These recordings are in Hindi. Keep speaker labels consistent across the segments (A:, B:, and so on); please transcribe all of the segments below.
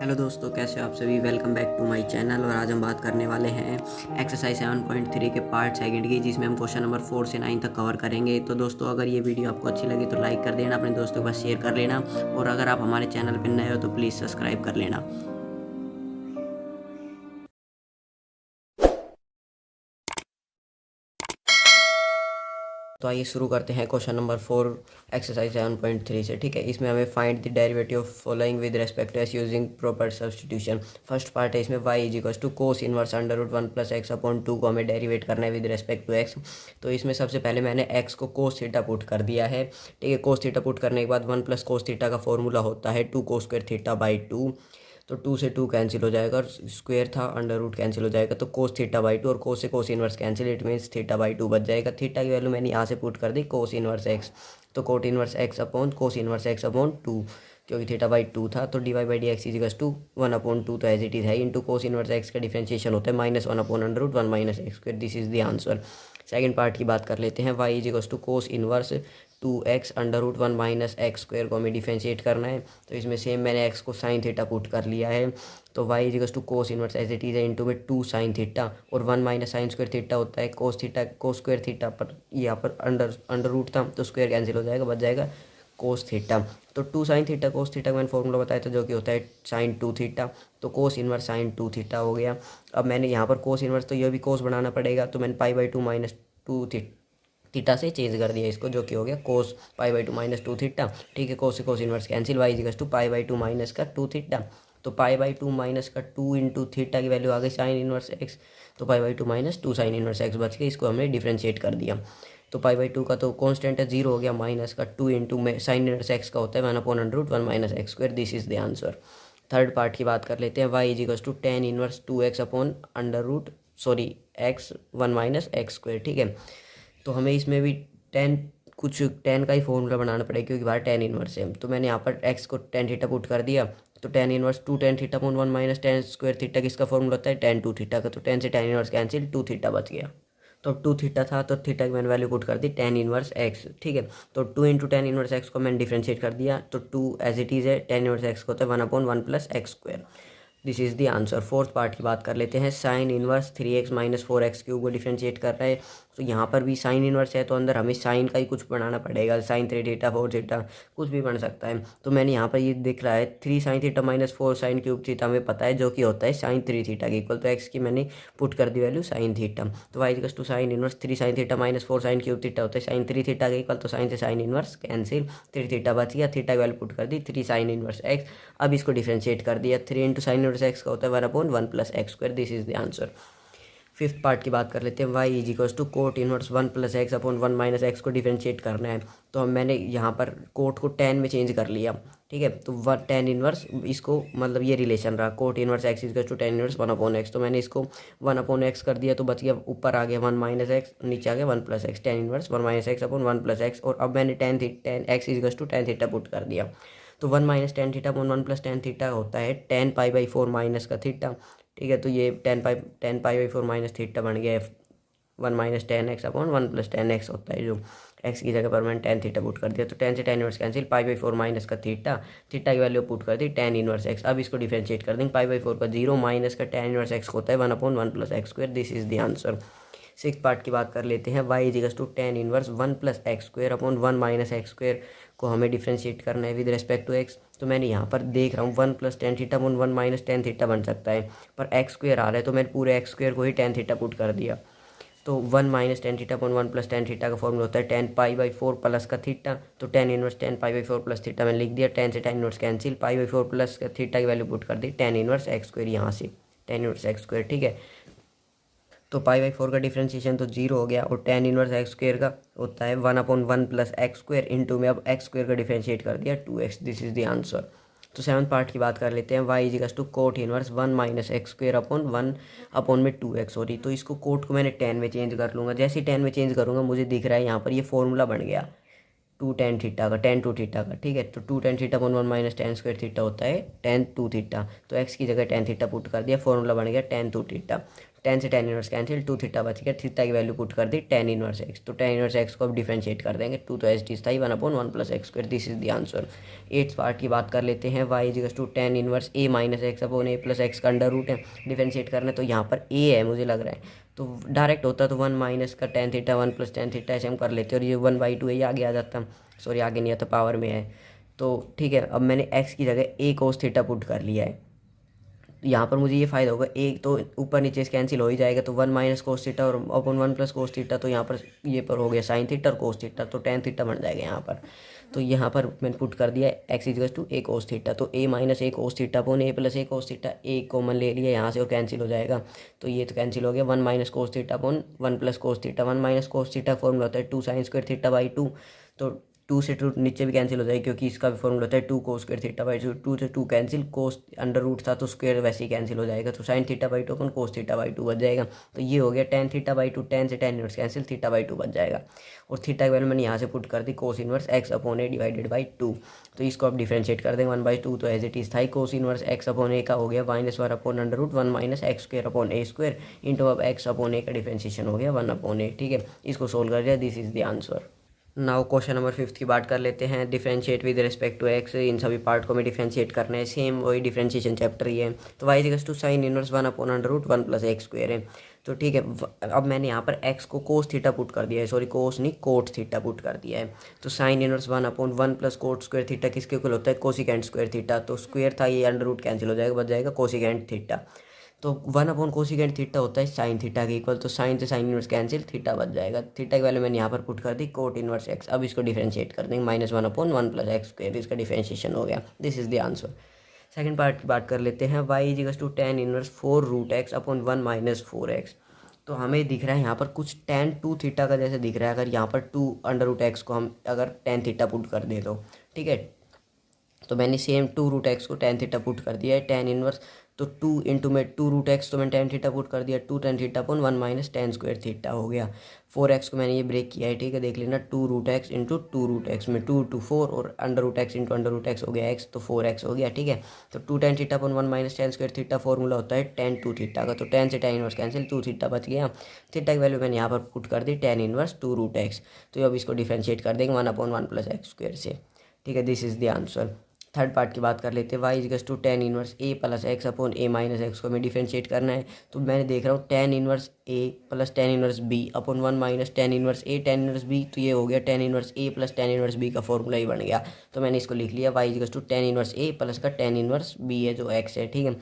A: हेलो दोस्तों, कैसे हो आप सभी। Welcome back to my channel. और आज हम बात करने वाले हैं एक्सरसाइज 7.3 के पार्ट सेकंड की, जिसमें हम क्वेश्चन नंबर 4 से 9 तक कवर करेंगे। तो दोस्तों, अगर ये वीडियो आपको अच्छी लगी तो लाइक कर देना, अपने दोस्तों के पास शेयर कर लेना, और अगर आप हमारे चैनल पर नए हो तो प्लीज़ सब्सक्राइब कर लेना। तो आइए शुरू करते हैं क्वेश्चन नंबर 4 एक्सरसाइज 7.3 से। ठीक है, इसमें हमें find the derivative of following with respect to s using proper substitution. First part है, इसमें y is equal to cos inverse under root 1 plus x upon 2 को हमें डेरिवेट करना है विद रेस्पेक्ट टू x। तो इसमें सबसे पहले मैंने x को कोस थीटा पुट कर दिया है। ठीक है, कोस थीटा पुट करने के बाद 1 प्लस कोस थीटा का फॉर्मूला होता है 2 कोस स्क्वायर थीटा बाई 2। तो 2 से 2 कैंसिल हो जाएगा और स्क्वायर था, अंडर रूट कैंसिल हो जाएगा। तो कोस थीटा बाई 2 और कोस से cos inverse cancel, it means theta by 2 बच जाएगा। थीटा की वैल्यू मैंने यहाँ से पुट कर दी कोस इनवर्स एक्स। तो cot inverse x upon cos inverse x upon 2, क्योंकि थीटा बाई 2 था। तो d y by d x is equals to 1 upon 2, तो एज इट इज़ है, इंटू कोस इनवर्स एक्स का डिफरेंशिएशन होता है -1 upon under root 1 minus x square. This is the answer. Second part की बात कर लेते हैं। y is equals to cos inverse 2x under root 1 minus x square को हमें डिफरेंशिएट करना है। तो इसमें सेम मैंने x को साइन थीटा पुट कर लिया है। तो y is equals to cos inverse as it is है, इंटू में 2 साइन थीटा, और 1 माइनस साइन स्क्वायर थीटा होता है कोस थीटा। कोस स्क्वायर थीटा पर यहाँ पर अंडर रूट था, तो स्क्वायर कैंसिल हो जाएगा, बच जाएगा कोस थीटा। तो 2 साइन थीटा कोस थीटा का मैंने फॉर्मूला बताया था, जो कि होता है साइन 2 थीटा। तो कोस इनवर्स साइन 2 थीटा हो गया। अब मैंने यहाँ पर कोस इनवर्स, तो यह भी कोस बनाना पड़ेगा, तो मैंने पाई बाई 2 माइनस 2 थीटा से चेंज कर दिया इसको, जो कि हो गया cos pi by 2 minus 2 theta. ठीक है, कोस से cos inverse cancel, y equals to pi by 2 minus का 2 थीटा। तो पाई बाई 2 माइनस का 2 इंटू थीटा की वैल्यू आ गई साइन इनवर्स एक्स। तो पाई by 2 minus 2 sign inverse x बच के, इसको हमने डिफ्रेंशिएट कर दिया। तो पाई बाई 2 का तो कॉन्स्टेंट है 0 हो गया, माइनस का 2 इंटू में साइन इनवर्स एक्स का होता है 1 upon under root 1 minus x square. This is the answer. Third part की बात कर लेते हैं। Y equals to tan inverse 2x upon under root x 1 minus x square. ठीक है, तो हमें इसमें भी टेन का ही फॉर्मूला बनाना पड़ेगा, क्योंकि बाहर टेन इनवर्स है। तो मैंने यहाँ पर एक्स को टेन थीटा पुट कर दिया। तो tan inverse 2 ten theta upon 1 minus ten square theta किसका फॉर्मूला होता है टेन 2 थीटा का। तो टेन से टेन इनवर्स कैंसिल, 2 थीटा बच गया। तो 2 थीटा था, तो थीटा की मैंने वैल्यू पुट कर दी टेन इनवर्स एक्स। ठीक है, तो 2 इंटू टेन इनवर्स एक्स को मैंने डिफ्रेंशिएट कर दिया। तो 2 एज इट इज़ है, टेन इनवर्स एक्स को होता है 1 upon 1 plus x square. This is the answer. Fourth part की बात कर लेते हैं। Sine inverse 3x minus 4x cube को डिफरेंशिएट कर रहा है। तो यहाँ पर भी साइन इनवर्स है, तो अंदर हमें साइन का ही कुछ बनाना पड़ेगा। साइन 3 थीटा 4 थीटा कुछ भी बन सकता है। तो मैंने यहाँ पर ये दिख रहा है 3 sine theta minus 4 sine cube theta हमें पता है, जो कि होता है साइन 3 थीटा के इक्वल। तो एक्स की मैंने पुट कर दी वैल्यू साइन थीटा। तो y equal to sine inverse 3 sine theta minus 4 sine cube theta होता है साइन 3 थीटा के इक्वल। तो साइन से साइन इनवर्स कैंसिल, 3 थीटा बच गया, थीटा की वैल्यू पुट कर दी 3 साइन इनवर्स एक्स। अब इसको डिफरेंशिएट कर दिया, 3 इंटू साइन इनवर्स एक्स का होता है 1 upon 1 plus x square. This is the answer. Fifth part की बात कर लेते हैं। Y is equals to cot inverse 1 plus x upon 1 minus x को डिफरेंशिएट करना है। तो हम मैंने यहाँ पर कोट को टेन में चेंज कर लिया। ठीक है, तो वन टेन इनवर्स, इसको मतलब ये रिलेशन रहा, cot inverse x is to tan inverse 1 upon x. तो मैंने इसको 1 अपॉन एक्स कर दिया, तो बच गया, ऊपर आ गया 1 माइनस एक्स, नीचे आ गया 1 plus x, tan inverse 1 minus x upon 1 plus x. और अब मैंने tan x is to tan theta put कर दिया। तो 1 minus tan theta upon 1 plus tan theta होता है टेन पाई बाई 4 माइनस का थीटा। ठीक है, तो ये tan pi by 4 minus theta बन गया है 1 minus tan x upon 1 plus tan x होता है, जो एक्स की जगह पर मैंने टेन थीटा पुट कर दिया। तो टेन से tan inverse cancel, pi by 4 minus का थीटा की वैल्यू पुट कर दी टेन इनवर्स एक्स। अब इसको डिफरेंशिएट कर देंगे, पाई बाई 4 का 0 माइनस का टेन इनवर्स एक्स होता है 1 upon 1 plus x square. This is the answer. Six part की बात कर लेते हैं। Y is equals to tan inverse 1 plus x square upon 1 minus x square को हमें डिफरेंशिएट करना है विद रेस्पेक्ट टू एक्स। तो मैंने यहाँ पर देख रहा हूँ 1 plus tan theta upon 1 minus tan theta बन सकता है, पर एक्स स्क्वायर आ रहा है, तो मैंने पूरे एक्स स्क्वायर को ही टेन थीटा पुट कर दिया। तो 1 minus tan theta upon 1 plus tan theta का फॉर्मूला होता है टेन पाई बाई 4 प्लस का थीटा। तो tan inverse tan pi by 4 plus theta मैंने लिख दिया। टेन से tan inverse cancel, pi by 4 plus का थीटा की वैल्यू पुट कर दी टेन इनवर्स एक्स स्क्वायर, यहाँ से टेन इनवर्स एक्स स्क्वायर। ठीक है, तो पाई बाई 4 का डिफरेंशिएशन तो 0 हो गया, और टेन इनवर्स एक्स स्क्वायर का होता है 1 upon 1 plus x square into में अब एक्स स्क्वायर का डिफरेंशिएट कर दिया 2x। This is the answer. तो सेवन्थ पार्ट की बात कर लेते हैं। Y equals to cot inverse 1 minus x square upon 1 upon में 2x हो रही। तो इसको कोट को मैंने टेन में चेंज कर लूँगा। जैसे ही टेन में चेंज करूँगा, मुझे दिख रहा है यहाँ पर ये फॉर्मूला बन गया 2 टेन थीटा का, टेन 2 थीटा का। ठीक है, तो 2 ten theta upon 1 minus ten square theta होता है टेन 2 थीटा। तो एक्स की जगह टेन थीटा पुट कर दिया, फॉर्मूला बन गया टेन 2 थीटा। टेन से tan inverse cancel, two theta बच गया, थीटा की वैल्यू पुट कर दी टेन इनवर्स एक्स, तो टेन इनवर्स एक्स को अब डिफरेंशिएट कर देंगे, टू तो एच टी था ही, 1/1 plus x square, this is the answer. 8th पार्ट की बात कर लेते हैं, y equals to tan inverse a minus x upon a plus x का अंडर रूट है, डिफरेंशिएट करना है, तो यहाँ पर ए है मुझे लग रहा है, तो डायरेक्ट होता तो 1 माइनस का tan theta 1 plus tan theta ऐसे हम कर लेते, और ये 1/2 है, ये आगे आ जाता, सॉरी आगे नहीं आता, पावर में है, तो ठीक है। अब मैंने एक्स की जगह ए कोस थीटा पुट कर लिया है, यहाँ पर मुझे ये फ़ायदा होगा, एक तो ऊपर नीचे से कैंसिल हो ही जाएगा, तो 1 माइनस कोस थीटा और अपन 1 प्लस कोस थीटा, तो यहाँ पर ये पर हो गया साइन थीटा और कोस थीटा, तो टेन थीटा बन जाएगा यहाँ पर। तो यहाँ पर मैंने पुट कर दिया x equals to a cos theta, तो a minus a cos theta upon a plus a cos theta, a common ले लिया यहाँ से और कैंसिल हो जाएगा, तो ये तो कैंसिल हो गया, 1 minus cos theta upon 1 plus cos theta, 1 minus cos theta formula होता है 2 साइन स्क्वायर थीटा बाई 2, तो 2 से 2 नीचे भी कैंसिल हो जाएगी, क्योंकि इसका भी फॉर्मूला होता है 2 कोस स्क्वायर थीटा बाई 2, 2 से 2 कैंसिल, कोस अंडर रूट था तो स्क्वायर वैसे ही कैंसिल हो जाएगा, तो sine theta by 2 upon cos theta by 2 बच जाएगा, तो ये हो गया टेन थीटा बाई 2, टेन से tan inverse cancel, theta by 2 बच जाएगा, और थीटा की वैल्यू मैंने यहाँ से पुट कर दी cos inverse x upon a divided by 2, तो इसको आप डिफरेंशिएट कर देंगे 1/2, तो एज इट इज था cos inverse x upon a का हो गया -1 upon under root 1 minus x square upon a square into अब एक्स अपॉन ए का डिफरेंशिएशन हो गया 1 अपॉन ए, ठीक है, इसको सोल्व कर दिया, this is the answer. Now question number 5 की बात कर लेते हैं, differentiate with respect to x, इन सभी पार्ट को हमें डिफरेंशिएट करना है, सेम वही डिफरेंशिएशन चैप्टर ही है, तो y equals to sine inverse 1 upon under root 1 plus x square है, तो ठीक है। अब मैंने यहाँ पर एक्स को कोस थीटा पुट कर दिया है, सॉरी कोस नहीं कोट थीटा पुट कर दिया है, तो sine inverse 1 upon 1 plus cot square theta किसके इक्वल होता है, कोसिकेंट स्क्वायर थीटा, तो स्क्वायर था ये अंडर रूट कैंसिल हो जाएगा, बच जाएगा कोसिकेंट थीटा, तो 1 अपॉन कोसिकेंट थीटा होता है साइन थीटा के इक्वल, तो साइन से साइन इनवर्स कैंसिल, थीटा बच जाएगा, थीटा की वैल्यू मैंने यहाँ पर पुट कर दी कोट इनवर्स एक्स, अब इसको डिफरेंशिएट कर देंगे -1 अपॉन 1 प्लस एक्स स्क्वायर, इसका डिफरेंशिएशन हो गया, this is the answer. Second part की बात कर लेते हैं, y equals to tan inverse 4 root x upon 1 minus 4x, तो हमें दिख रहा है यहाँ पर कुछ tan 2 थीटा का जैसे दिख रहा है, अगर यहाँ पर 2 अंडर रूट एक्स को हम अगर tan थीटा पुट कर दे तो ठीक है, तो मैंने सेम 2 रूट एक्स को tan थीटा पुट कर दिया है, tan इनवर्स, तो 2 इंटू में 2 रूट एक्स तो मैंने tan थीटा पुट कर दिया, 2 tan थीटा अपन 1 माइनस tan स्क्वायर थीटा हो गया, 4x को मैंने ये ब्रेक किया है, ठीक है, देख लेना, 2 root x into 2 root x में 2 टू 4 और under root x into under root x हो गया x, तो 4x हो गया, ठीक है, तो 2 tan थीटा अपन 1 minus tan square theta formula होता है tan 2 थीटा का, तो tan से tan इनवर्स कैंसिल, 2 थीटा बच गया, थीटा की वैल्यू मैंने यहाँ पर पुट कर दी tan इनवर्स 2 रूट एक्स, तो अब इसको डिफरेंशिएट कर देंगे 1/1 प्लस एक्स स्क्वायर से, ठीक है, this is the answer. Third part की बात कर लेते हैं, y equals to tan inverse a plus x upon a minus x को हमें डिफरेंशिएट करना है, तो मैंने देख रहा हूँ tan inverse a plus tan inverse b upon 1 minus tan inverse a tan inverse b, तो ये हो गया tan inverse a plus tan inverse b का फॉर्मूला ही बन गया, तो मैंने इसको लिख लिया y equals to tan inverse a plus का tan इनवर्स बी है जो एक्स है, ठीक है,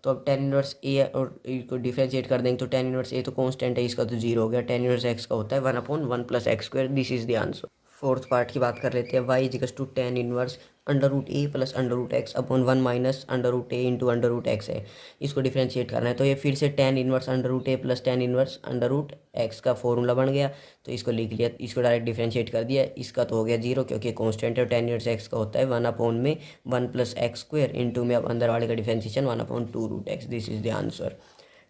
A: तो अब tan इनवर्स ए और इसको डिफरेंशिएट कर देंगे, तो tan इनवर्स ए तो कांस्टेंट है, इसका तो 0 हो गया, tan इनवर्स एक्स का होता है 1/1 plus x square, this is the answer. Fourth part की बात कर लेते हैं, y equals to tan inverse under root a plus under root x upon 1 minus under root a into under root x है, इसको डिफरेंशिएट करना है, तो ये फिर से tan inverse under root a plus tan inverse under root x का फॉर्मूला बन गया, तो इसको लिख लिया, इसको डायरेक्ट डिफरेंशिएट कर दिया, इसका तो हो गया 0 क्योंकि कांस्टेंट है, tan इनवर्स एक्स का होता है 1/1 में 1 प्लस एक्स स्क्वायर इंटू में अब अंदर वाले का differentiation 1/2 root x, this is the answer.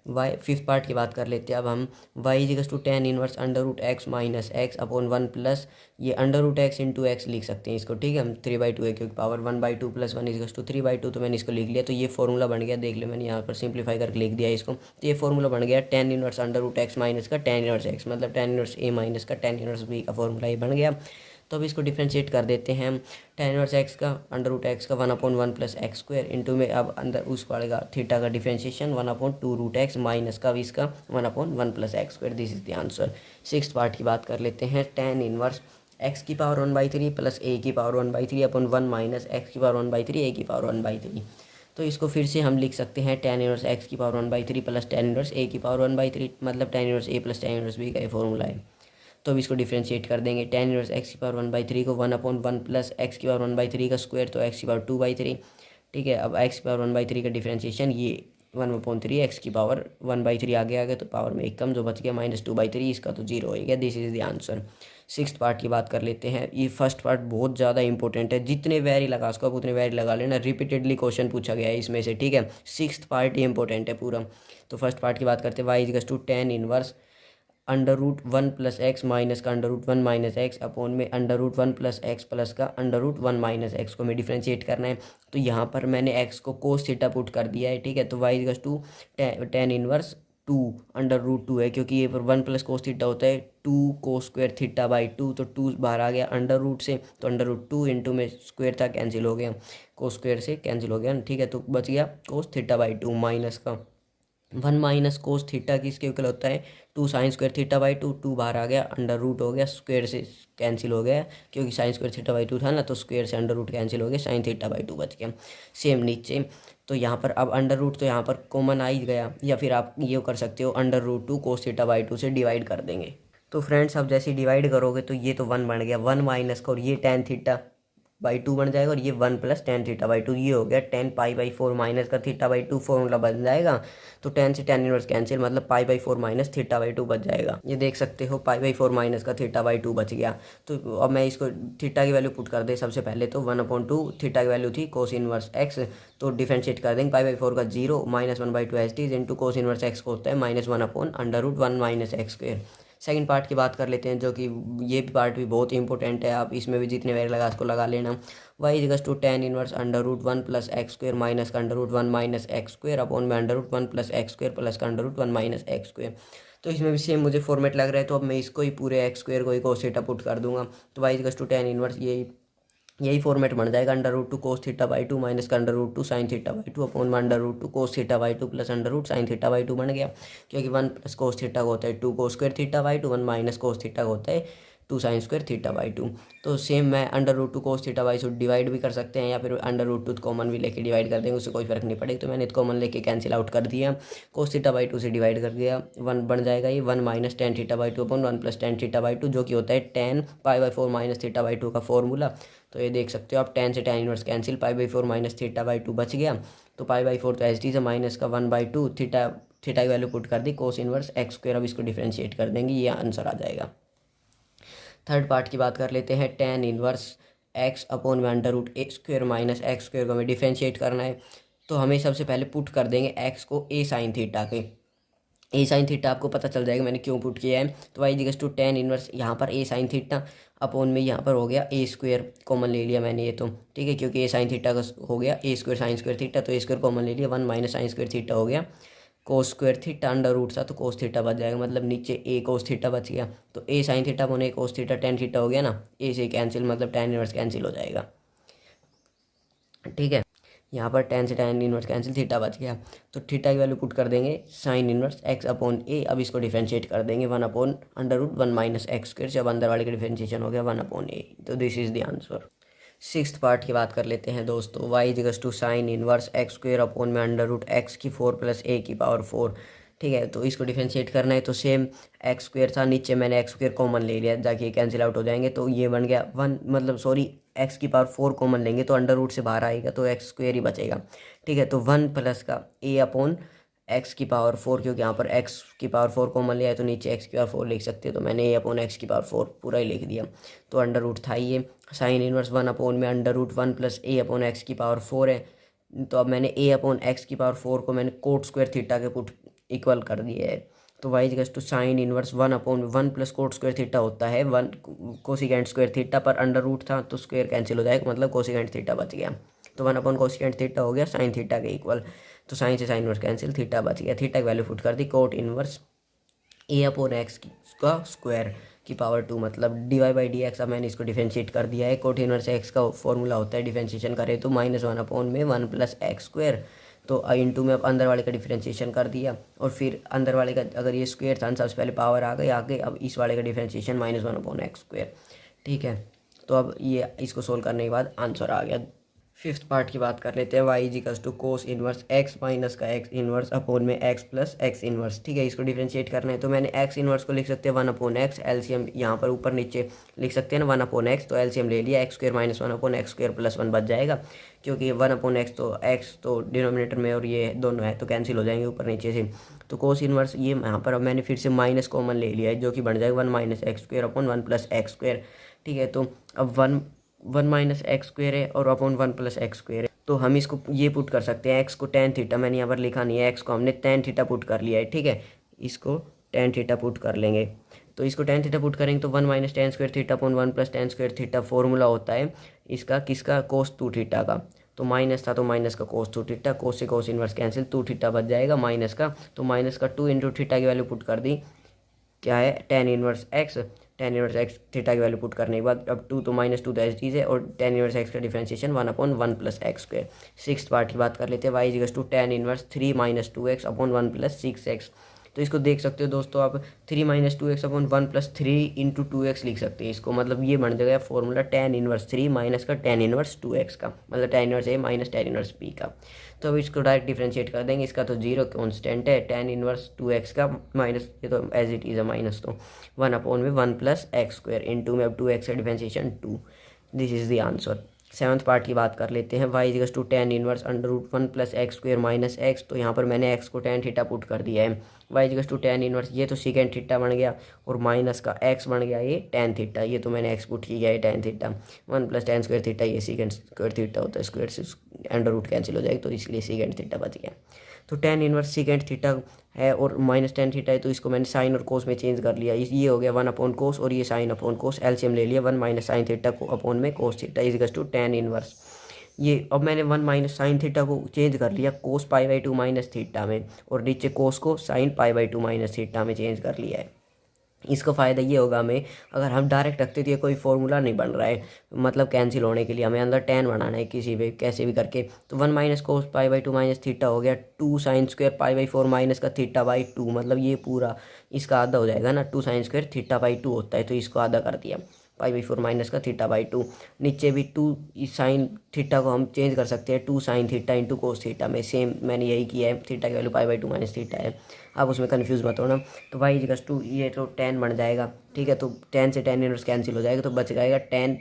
A: वाई फिफ्थ पार्ट की बात कर लेते हैं अब हम, y equals to tan inverse under root x minus x upon 1 plus ये under root x into x लिख सकते हैं इसको, ठीक है, हम 3/2 है क्योंकि पावर 1/2 प्लस 1 इजिकल्स टू 3/2, तो मैंने इसको लिख लिया, तो ये फॉर्मूला बन गया, देख लो मैंने यहाँ पर सिंप्लीफाई करके लिख दिया इसको, तो ये फॉर्मूला बन गया tan inverse under root x minus का tan इनवर्स एक्स, मतलब tan इनवर्स ए माइनस का tan इनवर्स बी का फॉर्मूला ही बन गया, तो अब इसको डिफरेंशिएट कर देते हैं हम, tan इनवर्स एक्स का अंडर रूट एक्स का 1/1 प्लस एक्स स्क्वायर इंटू में अब अंदर उस वाले का थीटा का डिफरेंशिएशन 1/2 रूट एक्स माइनस का भी इसका 1/1 plus x square, this is the answer. Sixth part की बात कर लेते हैं, tan इनवर्स एक्स की पावर 1/3 प्लस ए की पावर 1/3 अपॉन 1 माइनस एक्स की पावर 1/3 ए की पावर 1/3, तो इसको फिर से हम लिख सकते हैं tan इनवर्स एक्स की पावर 1/3 प्लस tan इनवर्स ए की पावर 1/3, मतलब tan inverse a plus tan inverse b का ये फॉर्मूला है, तो अब इसको डिफरेंशिएट कर देंगे, tan इनवर्स एक्स की पावर 1/3 को 1/1 प्लस एक्स की पावर 1/3 का स्क्वायर, तो एक्स की पावर 2/3, ठीक है, अब एक्स की पावर 1/3 का डिफरेंशिएशन ये 1/3 एक्स की पावर 1/3 आगे आ गया, तो पावर में एक कम जो बच गया -2/3, इसका तो 0 हो गया, this is the answer. Sixth part की बात कर लेते हैं, ये फर्स्ट पार्ट बहुत ज़्यादा इंपॉर्टेंट है, जितने वैरी लगा सको आप उतने वैरी लगा लेना, रिपीटेडली क्वेश्चन पूछा गया है इसमें से, ठीक है, सिक्स्थ पार्ट ही इंपॉर्टेंट है पूरा। तो फर्स्ट पार्ट की बात करते हैं, y equals to tan inverse under root 1 plus x minus का under root 1 minus x upon में under root 1 plus x plus का अंडर रूट 1 माइनस एक्स को हमें डिफ्रेंशिएट करना है, तो यहाँ पर मैंने एक्स को कोस थीटा पुट कर दिया है, ठीक है, तो y equals to tan inverse √2 है, क्योंकि ये पर 1 प्लस कोस थीटा होता है 2 कोस स्क्वायर थीटा बाई 2, तो 2 बाहर आ गया अंडर रूट से, तो √2 इंटू में स्क्वायर था कैंसिल हो गया, कोस स्क्वायर से कैंसिल हो गया, ठीक है। तो बच गया कोस थीटा बाई 2 माइनस का 1 माइनस कोस थीटा किसके इक्वल होता है 2 साइन स्क्वायर थीटा बाई 2, 2 बाहर आ गया अंडर रूट हो गया, स्क्वायर से कैंसिल हो गया, क्योंकि साइन स्क्वायर थीटा बाई 2 था ना, तो स्क्वायर से अंडर रूट कैंसिल हो गया, साइन थीटा बाई 2 बच गया। सेम नीचे तो यहाँ पर अब अंडर रूट तो यहाँ पर कॉमन आ ही गया, या फिर आप ये कर सकते हो √2 कोस थीटा बाई 2 से डिवाइड कर देंगे। तो फ्रेंड्स अब जैसे डिवाइड करोगे तो ये तो 1 बन गया, 1 माइनस का और ये tan थीटा बाई 2 बन जाएगा, और ये 1 प्लस tan थीटा बाई 2 ये हो गया tan पाई बाई 4 माइनस का थीटा बाई 2 फॉर्मूला बन जाएगा। तो tan से tan इनवर्स कैंसिल, मतलब पाई बाई 4 माइनस थीटा बाई 2 बच जाएगा। ये देख सकते हो पाई बाई 4 माइनस का थीटा बाई 2 बच गया। तो अब मैं इसको थीटा की वैल्यू पुट कर दे सबसे पहले, तो 1/2 थीटा की वैल्यू थी कोस इनवर्स एक्स, तो डिफरेंशिएट कर देंगे पाई बाई 4 का 0 minus 1/2 H T into cos inverse x को होता है -1/√1 minus x square. Second part की बात कर लेते हैं, जो कि ये पार्ट भी बहुत इंपॉर्टेंट है, आप इसमें भी जितने वैल्यू लगा उसको लगा लेना। y equals to tan inverse √1 plus x square minus का √1 माइनस एक्स स्क्वायर अपॉन में √1 प्लस एक्स स्क्वायर प्लस का √1 माइनस एक्स स्क्वायर। तो इसमें भी सेम मुझे फॉर्मेट लग रहा है, तो अब मैं इसको ही पूरे एक्स स्क्वायर को ही कोस थीटा पुट कर दूंगा, तो y equals to tan inverse यही फॉर्मेट बन जाएगा √2 कोस थीटा बाई 2 माइनस का √2 sine theta by 2 upon √2 cos theta by 2 plus √ sine theta by 2 बन गया, क्योंकि 1 प्लस कोस थीटा का होता है 2 कोस square theta by 2, 1 minus cos theta का होता है 2 साइन स्क्वायर थीटा बाई 2। तो सेम मैं √2 कोस थीटा बाई 2 डिवाइड भी कर सकते हैं, या फिर √2 कॉमन भी लेके डिवाइड कर देंगे, उससे कोई फर्क नहीं पड़ेगा। तो मैंने कॉमन लेके कैंसिल आउट कर दिया, कोस थीटा बाई 2 से डिवाइड कर दिया, 1 बन जाएगा ये 1 minus tan theta by 2 upon 1 plus tan theta by 2, जो कि होता है tan pi by 4 minus theta by 2 का फॉर्मूला। तो ये देख सकते हो आप tan से tan inverse cancel, pi by 4 minus theta by 2 बच गया, तो पाई बाई 4 तो एच डी से माइनस का 1/2 थीटा की वैल्यू पुट कर दी कोस इनवर्स एक्स स्क्वायर। अब इसको डिफ्रेंशिएट कर देंगे, ये आंसर आ जाएगा। थर्ड पार्ट की बात कर लेते हैं, tan इनवर्स एक्स अपॉन में √a² माइनस एक्स स्क्वायर को हमें डिफ्रेंशिएट करना है। तो हमें सबसे पहले पुट कर देंगे एक्स को a साइन थीटा के, ए साइन थीटा आपको पता चल जाएगा मैंने क्यों पुट किया है। तो y equals to tan inverse यहाँ पर a साइन थीटा अपॉन में यहाँ पर हो गया a स्क्वायर, कॉमन ले लिया मैंने ये, तो ठीक है, क्योंकि a साइन थीटा का हो गया a square sine square theta, तो a स्क्वायर कॉमन ले लिया, 1 माइनस साइन स्क्वायर थीटा हो गया, कोस स्क्वायर थीटा √ था तो कोस थीटा बच जाएगा, मतलब नीचे a कोस थीटा बच गया, तो a sign theta upon a cos theta tan theta हो गया ना, a से कैंसिल, मतलब tan इनवर्स कैंसिल हो जाएगा, ठीक है। यहाँ पर tan से tan इनवर्स कैंसिल, थीटा बच गया, तो थीटा की वैल्यू पुट कर देंगे sign inverse x upon a। अब इसको डिफरेंशिएट कर देंगे 1/√1 माइनस एक्स स्क्वायर, जब अंदर वाले का डिफरेंशिएशन हो गया 1/a, तो this is the answer. Sixth part की बात कर लेते हैं दोस्तों, y equals to sine inverse x square upon में √x⁴ प्लस a⁴, ठीक है। तो इसको डिफरेंशिएट करना है, तो सेम एक्स स्क्वायर था, नीचे मैंने एक्स स्क्वायर कॉमन ले लिया, जाके कैंसिल आउट हो जाएंगे, तो ये बन गया 1, मतलब सॉरी x⁴ कॉमन लेंगे तो √ से बाहर आएगा, तो एक्स स्क्वायर ही बचेगा, ठीक है। तो 1 प्लस का a अपॉन x⁴, क्योंकि यहाँ पर x⁴ कॉमन लिया है तो नीचे x⁴ लिख सकते हैं, तो मैंने a अपॉन x⁴ पूरा ही लिख दिया, तो √ था ये साइन इनवर्स 1 अपॉन में √1 प्लस a अपॉन x⁴ है। तो अब मैंने a अपॉन x⁴ को मैंने कोट स्क्वायर थीटा के पुट इक्वल कर दिया है, तो y equals to sine inverse 1 upon 1 plus cot square theta होता है 1 कोसिकेंट स्क्वायर थीटा, पर √ था तो स्क्वायर कैंसिल हो जाएगा, मतलब कोसिकेंट थीटा बच गया, तो 1 अपॉन कोसिकेंट थीटा हो गया साइन थीटा के इक्वल, तो साइन से साइन इनवर्स कैंसिल, थीटा बच गया, थीटा की वैल्यू पुट कर दी cot inverse a upon x का स्क्वायर की पावर 2, मतलब dy/dx। अब मैंने इसको डिफरेंशिएट कर दिया है, कोट इनवर्स x का फॉर्मूला होता है डिफरेंशिएशन करें तो -1 अपॉन में 1 प्लस एक्स स्क्वायर, तो इंटू में अब अंदर वाले का डिफरेंशिएशन कर दिया, और फिर अंदर वाले का अगर ये स्क्वायर था सबसे पहले पावर आ गई आगे, अब इस वाले का डिफरेंशिएशन -1 अपॉन एक्स स्क्वायर, ठीक है। तो अब ये इसको सोल्व करने के बाद आंसर आ गया। फिफ्थ पार्ट की बात कर लेते हैं, y equals to cos inverse x minus का x इनवर्स अपॉन में x प्लस x इनवर्स, ठीक है। इसको डिफरेंशिएट करना है, तो मैंने x इनवर्स को लिख सकते हैं 1 अपॉन x, एलसीएम यहाँ पर ऊपर नीचे लिख सकते हैं ना 1 अपॉन x, तो एलसीएम ले लिया, x² - 1 अपॉन x² प्लस 1 बच जाएगा, क्योंकि 1 अपॉन x तो डिनोमिनेटर में और ये दोनों है तो कैंसिल हो जाएंगे ऊपर नीचे से। तो कोस इनवर्स ये यहाँ पर अब मैंने फिर से माइनस कॉमन ले लिया है, जो कि बन जाएगा 1 minus x² upon 1 plus x², ठीक है। तो अब 1 माइनस x² है और अपॉन 1 प्लस x² है, तो हम इसको ये पुट कर सकते हैं, x को tan थीटा, मैंने यहाँ पर लिखा नहीं है, x को हमने tan थीटा पुट कर लिया है, ठीक है। इसको tan थीटा पुट कर लेंगे, तो इसको tan थीटा पुट करेंगे तो 1 minus tan² theta upon 1 plus tan² theta formula होता है इसका, किसका, cos 2 थीटा का, तो माइनस था तो माइनस का कोस 2 थीटा, कोस से कोस इन्वर्स कैंसिल, 2 थीटा बच जाएगा माइनस का, तो माइनस का 2 इंटू थीटा की वैल्यू पुट कर दी, क्या है ten inverse x, tan inverse x theta की वैल्यू पुट करने के बाद अब 2 तो माइनस 2 तो एज चीज़ है, और टेन इनवर्स एक्स का differentiation 1/1 plus x square. Six part की बात कर लेते हैं, y equals to tan inverse 3 minus 2x upon 1 plus 6x। तो इसको देख सकते हो दोस्तों आप, 3 minus 2x upon 1 plus 3 into 2x लिख सकते हैं इसको, मतलब ये बन जाएगा फॉर्मूला टेन इनवर्स 3 माइनस का टेन इनवर्स 2x का, मतलब ten inverse a minus tan inverse b का। तो अब इसको डायरेक्ट डिफरेंशिएट कर देंगे, इसका तो जीरो कॉन्स्टेंट है, टेन इनवर्स 2x का माइनस, ये तो एज इट इज़ है माइनस, तो 1 में 1 प्लस एक्स स्क्वायर इंटू में अब 2x का differentiation 2, this is the answer. Seventh part की बात कर लेते हैं, y equals to tan inverse under root 1 plus x square minus x, तो यहाँ पर मैंने एक्स को टेन थीटा पुट कर दिया है, y equals to tan inverse, ये तो सेकेंड थीटा बन गया, और माइनस का एक्स बन गया ये टेन थीटा, ये तो मैंने एक्स पुट किया है tan theta, 1 plus ten square theta, ये सेकेंड स्क्वायर थीटा होता है, स्क्वायर से अंडर रूट कैंसिल हो जाएगा, तो इसलिए सेकेंड थीटा बच गया। तो टेन इनवर्स सेकेंड थीटा है और माइनस टेन थीटा है, तो इसको मैंने साइन और कोस में चेंज कर लिया, ये हो गया 1 अपॉन कोस और ये साइन अपॉन कोस, एलसीएम ले लिया, 1 माइनस साइन थीटा को अपॉन में cos theta equals to tan inverse. ये अब मैंने 1 माइनस साइन थीटा को चेंज कर लिया कोस π/2 माइनस थीटा में, और नीचे कोस को साइन π/2 माइनस थीटा में चेंज कर लिया है। इसका फ़ायदा ये होगा हमें, अगर हम डायरेक्ट रखते तो ये कोई फॉर्मूला नहीं बन रहा है, मतलब कैंसिल होने के लिए हमें अंदर टेन बनाना है किसी भी कैसे भी करके, तो 1 माइनस कोस π/2 माइनस थीटा हो गया 2 साइन स्क्वायर π/4 माइनस का थीटा/2, मतलब ये पूरा इसका आधा हो जाएगा ना, 2 साइन स्क्वायर थीटा/2 होता है, तो इसको आधा कर दिया π/4 माइनस का थीटा/2, नीचे भी 2 इस साइन थीटा को हम चेंज कर सकते हैं 2 साइन थीटा इंटू कोस थीटा में, सेम मैंने यही किया है, थीटा की वैल्यू π/2 माइनस थीटा है, आप उसमें कन्फ्यूज़ मत होना। तो वाई इजिकल्स टू ये तो टेन बन जाएगा, ठीक है, तो टेन से टेन इनवर्स कैंसिल हो जाएगा, तो बच जाएगा टेन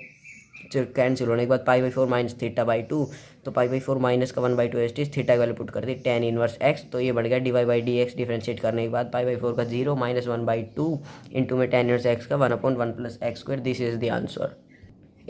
A: कैंसिल होने के बाद π/4 माइनस थीटा/2, तो π/4 माइनस का 1/2 एस टी थीटा की वैल्यू पुट कर दी टेन इनवर्स एक्स, तो ये बढ़ गया dy/dx, डिफरेंशिएट करने के बाद π/4 का 0 माइनस 1/2 इंटू में टेन इनवर्स एक्स का 1/1 plus x square, this is the answer.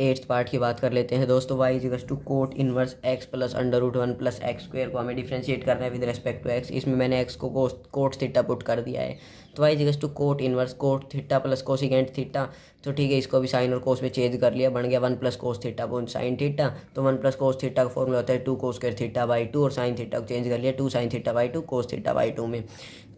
A: Eighth part की बात कर लेते हैं दोस्तों, y equals to cot inverse x plus under root 1 plus x square को हमें डिफ्रेंशिएट करना है विद रेस्पेक्ट टू एक्स, इसमें मैंने एक्स को कोट थीटा पुट कर दिया है, तो y equals to cot inverse cot theta plus cosecant theta, तो ठीक है, इसको भी साइन और कोस में चेंज कर लिया, बन गया 1 plus cos theta upon sine theta, तो 1 प्लस कोस थीटा का फॉर्मूला होता है 2 कोस स्क्वायर थीटा/2, और साइन थीटा को चेंज कर लिया 2 साइन थीटा/2 कोस थीटा/2 में,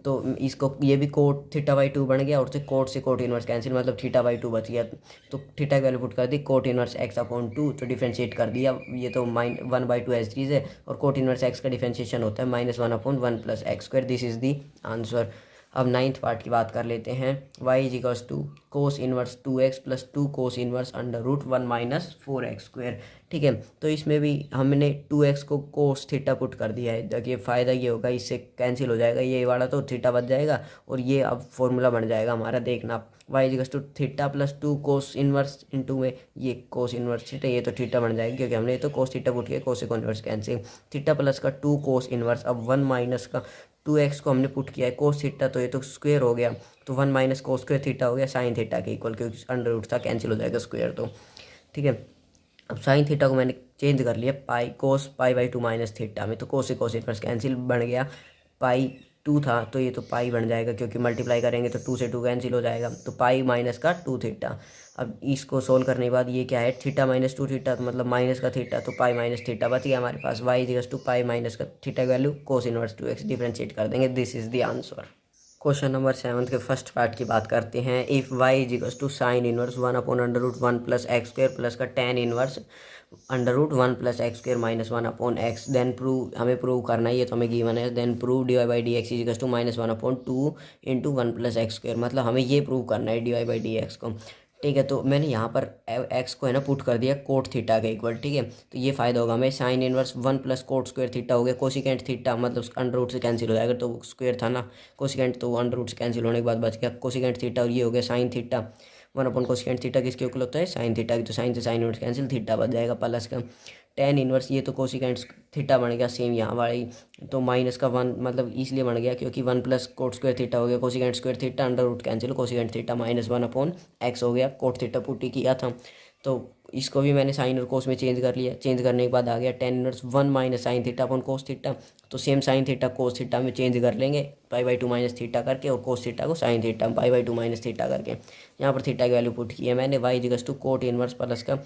A: तो इसको ये भी कोट थीटा/2 बन गया, और से कोट इनवर्स कैंसिल, मतलब थीटा/2 बच गया, तो थीटा की वैल्यू पुट कर दी कोट इनवर्स एक्स अपॉन 2, तो डिफरेंशिएट कर दिया, ये तो 1/2 एज चीज़ है, और कोट इनवर्स एक्स का डिफरेंशिएशन होता है -1/1 plus x square, this is the answer. अब नाइन्थ पार्ट की बात कर लेते हैं, y equals to cos inverse 2x plus 2 cos inverse under root 1 minus 4x square, ठीक है, तो इसमें भी हमने 2x को कोस थीटा पुट कर दिया है, देखिए फ़ायदा ये होगा, इससे कैंसिल हो जाएगा, ये वाला तो थीटा बच जाएगा, और ये अब फॉर्मूला बन जाएगा हमारा, देखना y equals to theta plus 2 cos inverse into में ये कोस इनवर्स थीटा, ये तो थीटा बन जाएगा क्योंकि हमने तो कोस थीटा पुट किया, कोस इनवर्स कैंसिल, थीटा प्लस का 2 कोस इनवर्स, अब 1 माइनस का 2x को हमने पुट किया है कोस थीटा, तो ये तो स्क्वायर हो गया, तो 1 माइनस कोस स्क्वायर थीटा हो गया साइन थीटा के इक्वल, क्योंकि अंडर रूट था कैंसिल हो जाएगा स्क्वायर, तो ठीक है। अब साइन थीटा को मैंने चेंज कर लिया कोस π/2 माइनस थीटा में, तो कोस से कोस इनवर्स कैंसिल बन गया, π2 था तो ये तो पाई बन जाएगा, क्योंकि मल्टीप्लाई करेंगे तो 2 से 2 कैंसिल हो जाएगा, तो पाई माइनस का 2 थीटा। अब इसको सोल्व करने के बाद ये क्या है, थीटा माइनस 2 थीटा, तो मतलब माइनस का थीटा, तो पाई माइनस थीटा बच गया हमारे पास, y equals to pi minus का theta value cos inverse 2x, differentiate कर देंगे, this is the answer. Question number 7 के फर्स्ट पार्ट की बात करते हैं, if y equals to sine inverse 1 upon under root 1 plus x square plus का tan inverse under root 1 plus x square minus 1 upon x, then prove, हमें प्रूव करना है, ये तो हमें गिवन है, then prove dy/dx equals to -1 upon 2 into 1 plus x square, मतलब हमें ये प्रूव करना है dy/dx को, ठीक है, तो मैंने यहाँ पर एक्स को है ना पुट कर दिया कोट थीटा के इक्वल, ठीक है, तो ये फ़ायदा होगा हमें, sign inverse 1 plus cot square theta हो गया, कोसिकेंट थीटा मतलब अंडर रूट से कैंसिल हो जाएगा, तो स्क्वायर था ना कोसिकेंट, तो अंडर रूट से कैंसिल होने के बाद बच गया कोसिकेंट थीटा, और ये हो गया sine theta, 1 upon cosecant theta किसके इक्वल होता है, साइन थीटा की, तो साइन से साइन इनवर्स कैंसिल, थीटा बच जाएगा प्लस का टेन इनवर्स, ये तो कोसिकेंट थीटा बन गया सेम यहाँ वाली, तो माइनस का 1 मतलब इसलिए बन गया क्योंकि 1 प्लस कोट स्क्वायर थीटा हो गया cosecant square theta, under root cancel, cosecant theta -1 upon x हो गया, कोट थीटा पुट ही किया था, तो इसको भी मैंने साइन और कोस में चेंज कर लिया, चेंज करने के बाद आ गया tan inverse 1 minus sine theta upon cos theta, तो same sine theta cos theta में चेंज कर लेंगे π/2 माइनस थीटा करके, और कोस थीटा को साइन थीटा π/2 माइनस थीटा करके, यहाँ पर थीटा की वैल्यू पुट की है मैंने, y equals to cot inverse plus का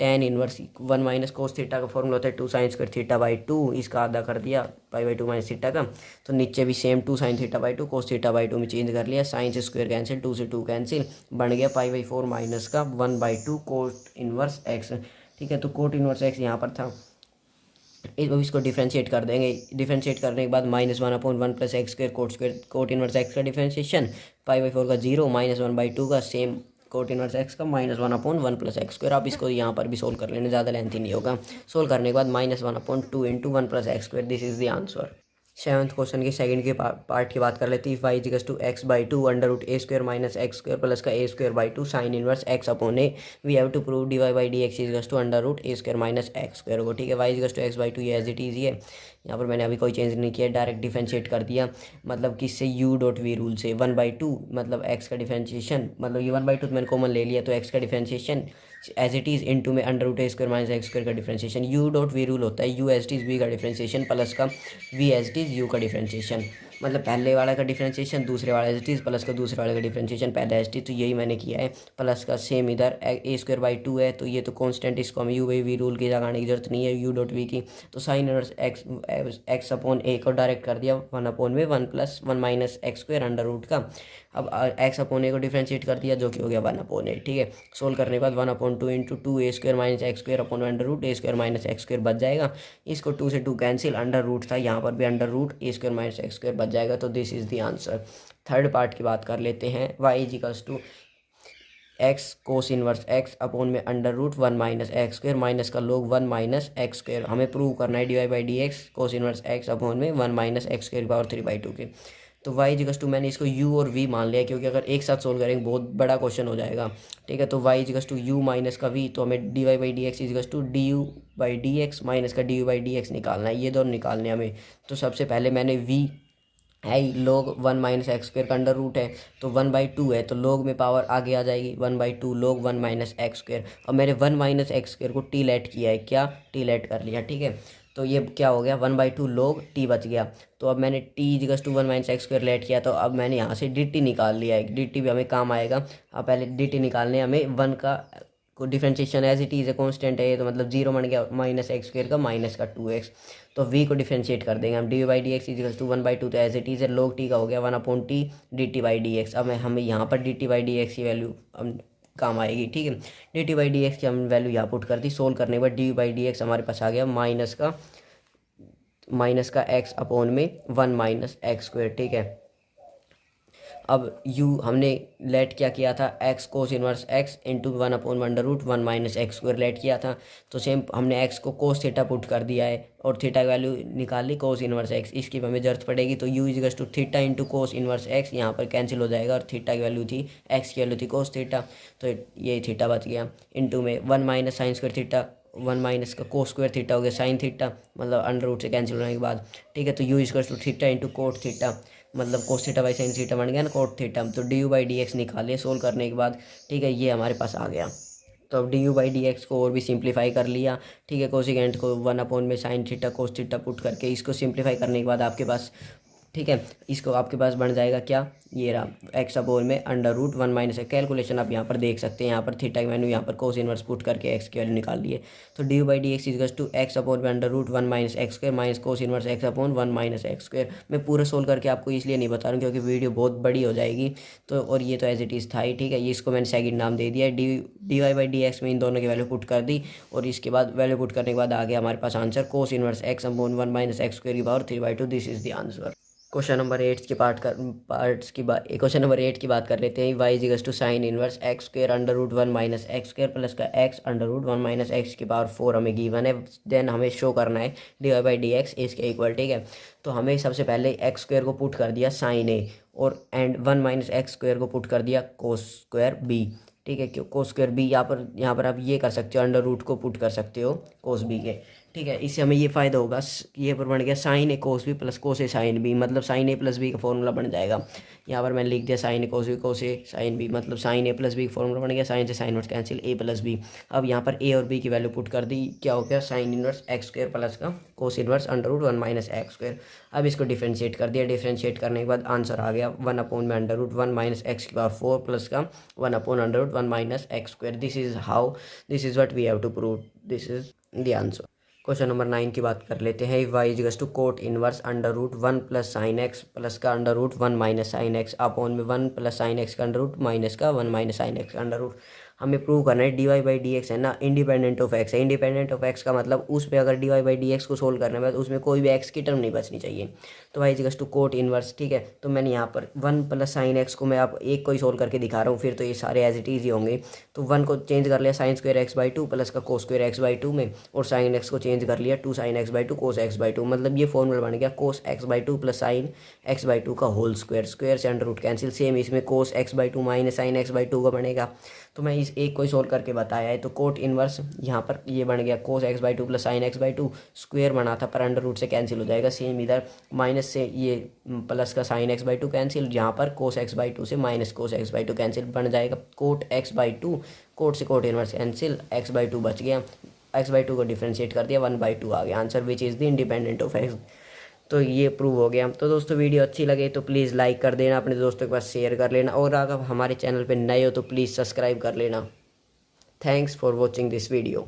A: tan inverse 1 minus cos theta का फॉर्मूला होता है 2 साइन स्क्वायर थीटा बाई 2, इसका आधा कर दिया पाई बाई 2 माइनस थीटा का। तो नीचे भी same 2 sine theta by 2 cos theta by 2 में चेंज कर लिया, साइन से स्क्वायर कैंसिल, 2 से 2 कैंसिल, बन गया पाई बाई 4 माइनस का 1/2 कोट इनवर्स एक्स। ठीक है, तो कोट इनवर्स एक्स यहाँ पर था, इसको डिफ्रेंशिएट कर देंगे। डिफ्रेंशिएट करने के बाद -1/1 plus x square coat inverse x का डिफ्रेंशिएशन, पाई बाई 4 का 0, -1/2 का सेम कोट इनवर्स एक्स का -1/1 प्लस एक्स स्क्वायर। आप इसको यहाँ पर भी सोल्व कर लेना, ज़्यादा लेंथी नहीं होगा। सोल्व करने के बाद -1/2 into 1 plus x square, this is the answer. Seventh question के सेकंड के पार्ट की बात कर लेते हैं। Y equals to x/2 √a² minus x square plus का a²/2 sine inverse x upon a, we have to prove dy/dx equals to √a² minus x square को। ठीक है, वाई इक्वल्स टू x/2 ये एज इट इज है, यहाँ पर मैंने अभी कोई चेंज नहीं किया, डायरेक्ट डिफरेंशिएट कर दिया। मतलब किससे, u.v रूल से। 1/2 मतलब x का डिफरेंशिएशन, मतलब ये 1/2 तो मैंने कॉमन ले लिया, तो x का differentiation as it is into में √a² माइनस एक्स स्क्वायर का डिफरेंशिएशन। u.v रूल होता है u as it is v का डिफरेंशिएशन प्लस का v as it is u का डिफरेंशिएशन। मतलब पहले वाला का डिफरेंशिएशन दूसरे वाला एज इट इज़ प्लस का दूसरे वाले का डिफरेंशिएशन पहले एज इट इज़, तो यही मैंने किया है। प्लस का सेम इधर a²/2 है, तो ये तो कांस्टेंट, इसको हमें u/v रूल की लगाने की जरूरत नहीं है, u.v की। तो sine inverse x upon a को डायरेक्ट कर दिया 1/1 plus 1 minus x square under root का। अब एक्स अपॉन ए को डिफरेंशिएट कर दिया, जो कि हो गया 1/a। ठीक है, सोल्व करने के बाद 1/2 into 2a² minus x square upon under root a² minus x square बच जाएगा। इसको 2 से 2 कैंसिल, अंडर रूट था, यहाँ पर भी under root a² minus x square बच जाएगा। तो this is the answer. Third part की बात कर लेते हैं। Y equals to x cos inverse x upon में under root 1 minus x square minus का लोग 1 माइनस एक्स स्क्वायर। हमें प्रूव करना है dy/dx कोस इनवर्स एक्स अपॉन में 1 माइनस एक्स स्क्वायर पावर 3/2 के। तो y इक्वल्स टू मैंने इसको u और v मान लिया, क्योंकि अगर एक साथ सोल्व करेंगे बहुत बड़ा क्वेश्चन हो जाएगा। ठीक है, तो y equals to u minus का v, तो हमें dy/dx equals to du/dx minus का du/dx निकालना है, ये दोनों निकालने हमें। तो सबसे पहले मैंने v है लोग 1 माइनस एक्स स्क्वायर का अंडर रूट है, तो 1/2 है, तो लोग में पावर आगे आ जाएगी, 1/2 लोग 1 माइनस एक्स स्क्वायर। और मैंने 1 माइनस एक्स स्क्वायर को टी लेट किया है, क्या टी लेट कर लिया। ठीक है, तो ये क्या हो गया, 1/2 लोग टी बच गया। तो अब मैंने t equals to 1 minus x square let किया, तो अब मैंने यहाँ से डी टी निकाल लिया है, डी टी भी हमें काम आएगा। अब पहले डी टी निकालने हमें 1 का को डिफरेंशिएशन एज इट इज़ है, कॉन्स्टेंट है, तो मतलब 0 बन गया, माइनस एक्स स्क्वायर का माइनस का 2x। तो v को डिफरेंशिएट कर देंगे हम, dy/dx इक्वल्स टू 1/2, तो एज इट इज़ है, log t का हो गया 1/t dt/dx। अब हमें यहाँ पर dt/dx की वैल्यू काम आएगी। ठीक है, dt/dx की हम वैल्यू यहाँ पुट कर दी। सोल्व करने के बाद dy/dx हमारे पास आ गया माइनस का x अपॉन में 1 माइनस एक्स स्क्वायर। ठीक है, अब u हमने लेट क्या किया था, x कोस inverse x into 1/√1 minus x square let किया था। तो सेम हमने x को कोस थीटा पुट कर दिया है और थीटा की वैल्यू निकाल ली कोस इनवर्स x, इसकी हमें जरूरत पड़ेगी। तो u equals to theta into cos inverse x, यहाँ पर कैंसिल हो जाएगा, और थीटा की वैल्यू थी x की वैल्यू थी कोस थीटा, तो ये थीटा बच गया। इंटू में 1 minus sine square theta, 1 minus का कोस स्क्वायर थीटा हो गया साइन थीटा, मतलब अंडर रूट से कैंसिल होने के बाद। ठीक है, तो u equals to theta into cot theta, मतलब cos theta by sine theta बन गया ना कोट थीटा। तो du/dx निकालिए सोल्व करने के बाद। ठीक है, ये हमारे पास आ गया। तो अब du/dx को और भी सिंप्लीफाई कर लिया। ठीक है, कोसिकेंट को 1 में sign theta cos theta put करके इसको सिंप्लीफाई करने के बाद आपके पास, ठीक है, इसको आपके पास बन जाएगा क्या, ये रहा एक्स अपॉन में √1 माइनस है। कैलकुलेशन आप यहाँ पर देख सकते हैं, यहाँ पर थीटा की वैल्यू यहाँ पर कोस इनवर्स पुट करके एक्स की वैल्यू निकाल लिए। तो du/dx equals to x upon में √1 minus x square minus cos inverse x upon 1 minus x square. मैं पूरा सोल्व करके आपको इसलिए नहीं बता रहा हूँ क्योंकि वीडियो बहुत बड़ी हो जाएगी, तो और ये तो एज इट इज़ था ही। ठीक है, ये इसको मैंने सेकंड नाम दे दिया, dy/dx में इन दोनों की वैल्यू पुट कर दी, और इसके बाद वैल्यू पुट करने के बाद आ गया हमारे पास answer cos inverse x upon 1 minus x square की power 3/2। This is the answer. Question number 8 की क्वेश्चन नंबर 8 की बात कर लेते हैं। Y equals to sine inverse x square √1 minus x square plus का x √1 माइनस एक्स की पावर 4 हमें गिवन है। देन हमें शो करना है dy/dx इसके इक्वल। ठीक है, तो हमें सबसे पहले एक्स स्क्वायर को पुट कर दिया साइन ए, और एंड 1 माइनस एक्स स्क्वायर को पुट कर दिया कोस स्क्वायर बी। ठीक है, क्यों कोस स्क्वायर बी, यहाँ पर आप ये कर सकते हो, अंडर रूट को पुट कर सकते हो कोस बी के। ठीक है। इससे हमें ये फ़ायदा होगा, ये पर बन गया साइन ए कोस बी प्लस कोस ए साइन बी, मतलब साइन ए प्लस बी का फॉर्मूला बन जाएगा। यहाँ पर मैंने लिख दिया साइन ए कोस ए साइन बी, मतलब साइन ए प्लस बी का फॉर्मूला बन गया, साइन से साइन इनवर्स कैंसिल ए प्लस बी। अब यहाँ पर ए और बी की वैल्यू पुट कर दी, क्या हो गया sine inverse x square plus का cos inverse under root 1 minus x square. अब इसको डिफ्रेंशिएट कर दिया, डिफ्रेंशिएट करने के बाद आंसर आ गया 1 अपॉन में अंडर रूट 1 माइनस एक्स की पावर 4 प्लस का 1 upon under root 1 minus x square. This is what we have to prove, this is the answer. Question number 9 की बात कर लेते हैं। Y equals to cot inverse under root 1 plus sine x plus का under root 1 minus sine x upon में 1 प्लस साइन एक्स का अंडर रूट माइनस का 1 माइनस साइन एक्स का अंडर रूट। हमें प्रूव करना है d y by d x है ना, इंडिपेंडेंट ऑफ एक्स है। इंडिपेंडेंट ऑफ एक्स का मतलब उस पर अगर d y by d x को सोल्व करने में उसमें कोई भी एक्स की टर्म नहीं बचनी चाहिए। तो y equals to cot inverse, ठीक है। तो मैंने यहाँ पर 1 प्लस साइन एक्स को मैं आप एक को ही सोल्व करके दिखा रहा हूँ, फिर तो ये सारे एज इट इज ही होंगे। तो 1 को चेंज कर लिया sine square x by 2 plus का कोस स्क्वायर एक्स बाई 2 में, और साइन एक्स को चेंज कर लिया 2 sine x by 2 cos x by 2, मतलब ये फॉर्मूला बन गया cos x by 2 plus sine x by 2 का होल स्क्वायर। स्क्वायर से अंडर रूट कैंसिल, सेम इसमें cos x by 2 minus sine x by 2 का बनेगा। तो मैं इस एक को ही सोल्व करके बताया है। तो कोट इनवर्स यहाँ पर ये बन गया cos x by 2 plus sine x by 2, square बना था पर अंडर रूट से कैंसिल हो जाएगा, सेम इधर माइनस से ये प्लस का साइन एक्स बाई 2 कैंसिल, यहाँ पर कोस एक्स बाई 2 से minus cos x by 2 cancel, बन जाएगा कोट एक्स बाई 2, कोट से cot inverse cancel, x by 2 बच गया, एक्स बाई 2 को डिफ्रेंशिएट कर दिया 1 बाई 2 आ गया answer, which is the independent of x. तो ये प्रूव हो गया। तो दोस्तों वीडियो अच्छी लगे तो प्लीज़ लाइक कर देना, अपने दोस्तों के पास शेयर कर लेना, और अगर हमारे चैनल पे नए हो तो प्लीज़ सब्सक्राइब कर लेना। Thanks for watching this video.